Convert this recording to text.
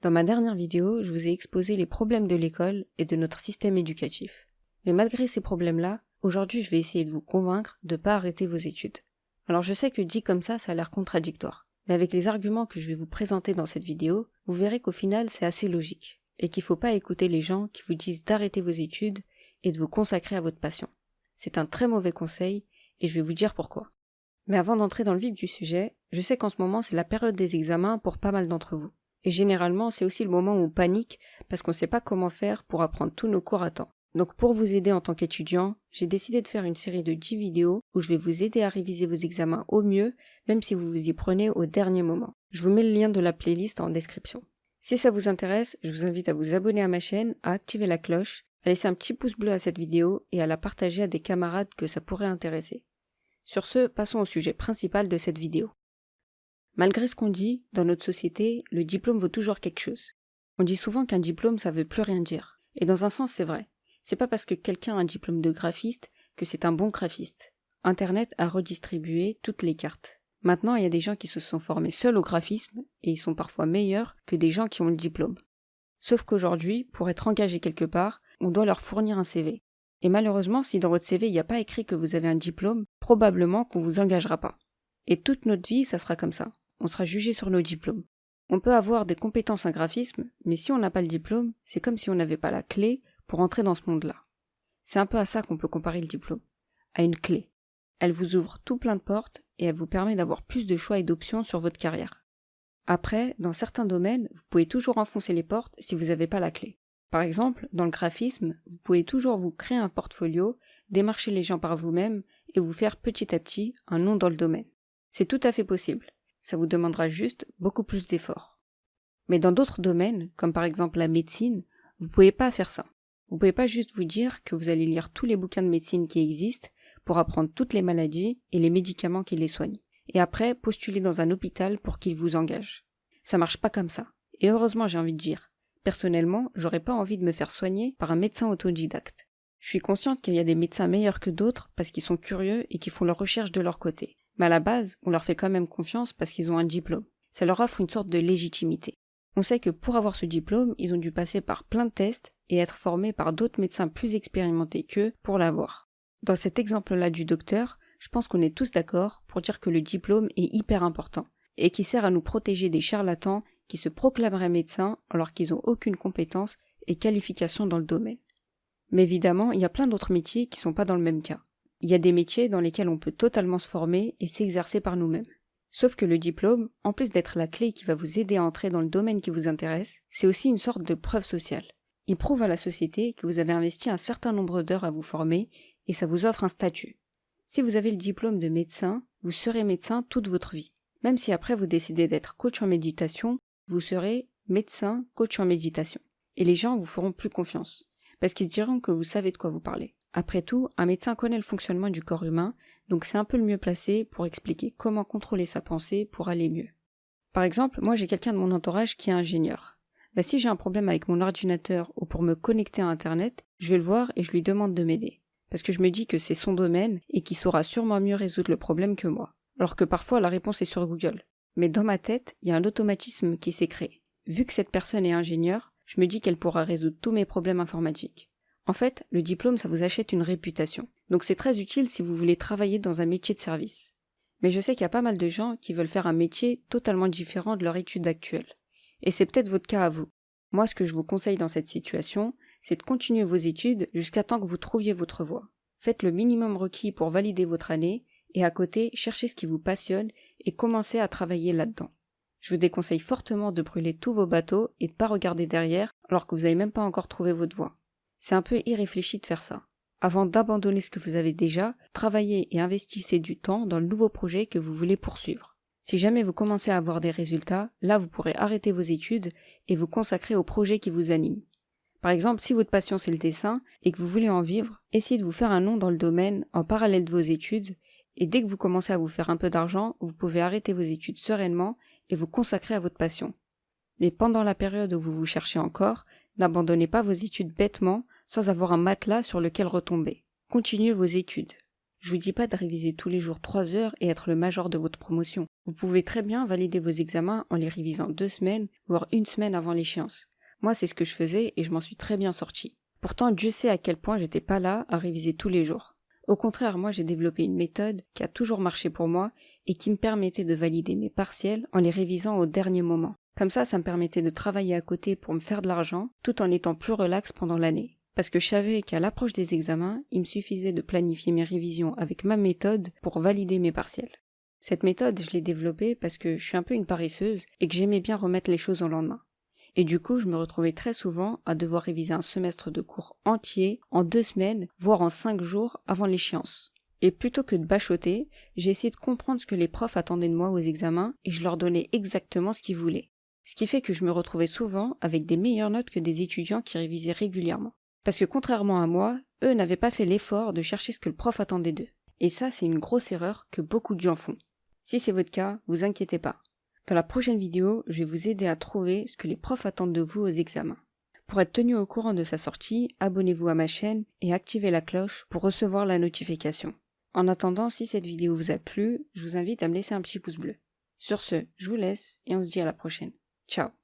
Dans ma dernière vidéo, je vous ai exposé les problèmes de l'école et de notre système éducatif. Mais malgré ces problèmes-là, aujourd'hui je vais essayer de vous convaincre de ne pas arrêter vos études. Alors je sais que dit comme ça a l'air contradictoire, mais avec les arguments que je vais vous présenter dans cette vidéo, vous verrez qu'au final c'est assez logique, et qu'il ne faut pas écouter les gens qui vous disent d'arrêter vos études et de vous consacrer à votre passion. C'est un très mauvais conseil, et je vais vous dire pourquoi. Mais avant d'entrer dans le vif du sujet, je sais qu'en ce moment c'est la période des examens pour pas mal d'entre vous. Et généralement, c'est aussi le moment où on panique parce qu'on ne sait pas comment faire pour apprendre tous nos cours à temps. Donc pour vous aider en tant qu'étudiant, j'ai décidé de faire une série de 10 vidéos où je vais vous aider à réviser vos examens au mieux, même si vous vous y prenez au dernier moment. Je vous mets le lien de la playlist en description. Si ça vous intéresse, je vous invite à vous abonner à ma chaîne, à activer la cloche, à laisser un petit pouce bleu à cette vidéo et à la partager à des camarades que ça pourrait intéresser. Sur ce, passons au sujet principal de cette vidéo. Malgré ce qu'on dit, dans notre société, le diplôme vaut toujours quelque chose. On dit souvent qu'un diplôme, ça veut plus rien dire. Et dans un sens, c'est vrai. C'est pas parce que quelqu'un a un diplôme de graphiste que c'est un bon graphiste. Internet a redistribué toutes les cartes. Maintenant, il y a des gens qui se sont formés seuls au graphisme et ils sont parfois meilleurs que des gens qui ont le diplôme. Sauf qu'aujourd'hui, pour être engagé quelque part, on doit leur fournir un CV. Et malheureusement, si dans votre CV il n'y a pas écrit que vous avez un diplôme, probablement qu'on vous engagera pas. Et toute notre vie, ça sera comme ça. On sera jugé sur nos diplômes. On peut avoir des compétences en graphisme, mais si on n'a pas le diplôme, c'est comme si on n'avait pas la clé pour entrer dans ce monde-là. C'est un peu à ça qu'on peut comparer le diplôme, à une clé. Elle vous ouvre tout plein de portes et elle vous permet d'avoir plus de choix et d'options sur votre carrière. Après, dans certains domaines, vous pouvez toujours enfoncer les portes si vous n'avez pas la clé. Par exemple, dans le graphisme, vous pouvez toujours vous créer un portfolio, démarcher les gens par vous-même et vous faire petit à petit un nom dans le domaine. C'est tout à fait possible. Ça vous demandera juste beaucoup plus d'efforts. Mais dans d'autres domaines, comme par exemple la médecine, vous ne pouvez pas faire ça. Vous ne pouvez pas juste vous dire que vous allez lire tous les bouquins de médecine qui existent pour apprendre toutes les maladies et les médicaments qui les soignent. Et après, postuler dans un hôpital pour qu'il vous engage. Ça marche pas comme ça. Et heureusement, j'ai envie de dire. Personnellement, j'aurais pas envie de me faire soigner par un médecin autodidacte. Je suis consciente qu'il y a des médecins meilleurs que d'autres parce qu'ils sont curieux et qu'ils font leurs recherches de leur côté. Mais à la base, on leur fait quand même confiance parce qu'ils ont un diplôme. Ça leur offre une sorte de légitimité. On sait que pour avoir ce diplôme, ils ont dû passer par plein de tests et être formés par d'autres médecins plus expérimentés qu'eux pour l'avoir. Dans cet exemple-là du docteur, je pense qu'on est tous d'accord pour dire que le diplôme est hyper important et qui sert à nous protéger des charlatans qui se proclameraient médecins alors qu'ils n'ont aucune compétence et qualification dans le domaine. Mais évidemment, il y a plein d'autres métiers qui ne sont pas dans le même cas. Il y a des métiers dans lesquels on peut totalement se former et s'exercer par nous-mêmes. Sauf que le diplôme, en plus d'être la clé qui va vous aider à entrer dans le domaine qui vous intéresse, c'est aussi une sorte de preuve sociale. Il prouve à la société que vous avez investi un certain nombre d'heures à vous former et ça vous offre un statut. Si vous avez le diplôme de médecin, vous serez médecin toute votre vie. Même si après vous décidez d'être coach en méditation, vous serez médecin, coach en méditation. Et les gens vous feront plus confiance, parce qu'ils diront que vous savez de quoi vous parlez. Après tout, un médecin connaît le fonctionnement du corps humain, donc c'est un peu le mieux placé pour expliquer comment contrôler sa pensée pour aller mieux. Par exemple, moi j'ai quelqu'un de mon entourage qui est ingénieur. Si j'ai un problème avec mon ordinateur ou pour me connecter à Internet, je vais le voir et je lui demande de m'aider. Parce que je me dis que c'est son domaine et qu'il saura sûrement mieux résoudre le problème que moi. Alors que parfois la réponse est sur Google. Mais dans ma tête, il y a un automatisme qui s'est créé. Vu que cette personne est ingénieure, je me dis qu'elle pourra résoudre tous mes problèmes informatiques. En fait, le diplôme, ça vous achète une réputation. Donc c'est très utile si vous voulez travailler dans un métier de service. Mais je sais qu'il y a pas mal de gens qui veulent faire un métier totalement différent de leur étude actuelle. Et c'est peut-être votre cas à vous. Moi, ce que je vous conseille dans cette situation, c'est de continuer vos études jusqu'à temps que vous trouviez votre voie. Faites le minimum requis pour valider votre année et à côté, cherchez ce qui vous passionne et commencez à travailler là-dedans. Je vous déconseille fortement de brûler tous vos bateaux et de ne pas regarder derrière alors que vous n'avez même pas encore trouvé votre voie. C'est un peu irréfléchi de faire ça. Avant d'abandonner ce que vous avez déjà, travaillez et investissez du temps dans le nouveau projet que vous voulez poursuivre. Si jamais vous commencez à avoir des résultats, là vous pourrez arrêter vos études et vous consacrer au projet qui vous anime. Par exemple, si votre passion c'est le dessin et que vous voulez en vivre, essayez de vous faire un nom dans le domaine en parallèle de vos études et dès que vous commencez à vous faire un peu d'argent, vous pouvez arrêter vos études sereinement et vous consacrer à votre passion. Mais pendant la période où vous vous cherchez encore, n'abandonnez pas vos études bêtement sans avoir un matelas sur lequel retomber. Continuez vos études. Je vous dis pas de réviser tous les jours 3 heures et être le major de votre promotion. Vous pouvez très bien valider vos examens en les révisant 2 semaines, voire 1 semaine avant l'échéance. Moi, c'est ce que je faisais et je m'en suis très bien sortie. Pourtant, Dieu sait à quel point j'étais pas là à réviser tous les jours. Au contraire, moi j'ai développé une méthode qui a toujours marché pour moi et qui me permettait de valider mes partiels en les révisant au dernier moment. Comme ça me permettait de travailler à côté pour me faire de l'argent tout en étant plus relax pendant l'année. Parce que je savais qu'à l'approche des examens, il me suffisait de planifier mes révisions avec ma méthode pour valider mes partiels. Cette méthode, je l'ai développée parce que je suis un peu une paresseuse et que j'aimais bien remettre les choses au lendemain. Et du coup, je me retrouvais très souvent à devoir réviser un semestre de cours entier en 2 semaines, voire en 5 jours avant l'échéance. Et plutôt que de bachoter, j'ai essayé de comprendre ce que les profs attendaient de moi aux examens et je leur donnais exactement ce qu'ils voulaient. Ce qui fait que je me retrouvais souvent avec des meilleures notes que des étudiants qui révisaient régulièrement. Parce que contrairement à moi, eux n'avaient pas fait l'effort de chercher ce que le prof attendait d'eux. Et ça, c'est une grosse erreur que beaucoup de gens font. Si c'est votre cas, vous inquiétez pas. Dans la prochaine vidéo, je vais vous aider à trouver ce que les profs attendent de vous aux examens. Pour être tenu au courant de sa sortie, abonnez-vous à ma chaîne et activez la cloche pour recevoir la notification. En attendant, si cette vidéo vous a plu, je vous invite à me laisser un petit pouce bleu. Sur ce, je vous laisse et on se dit à la prochaine. Ciao.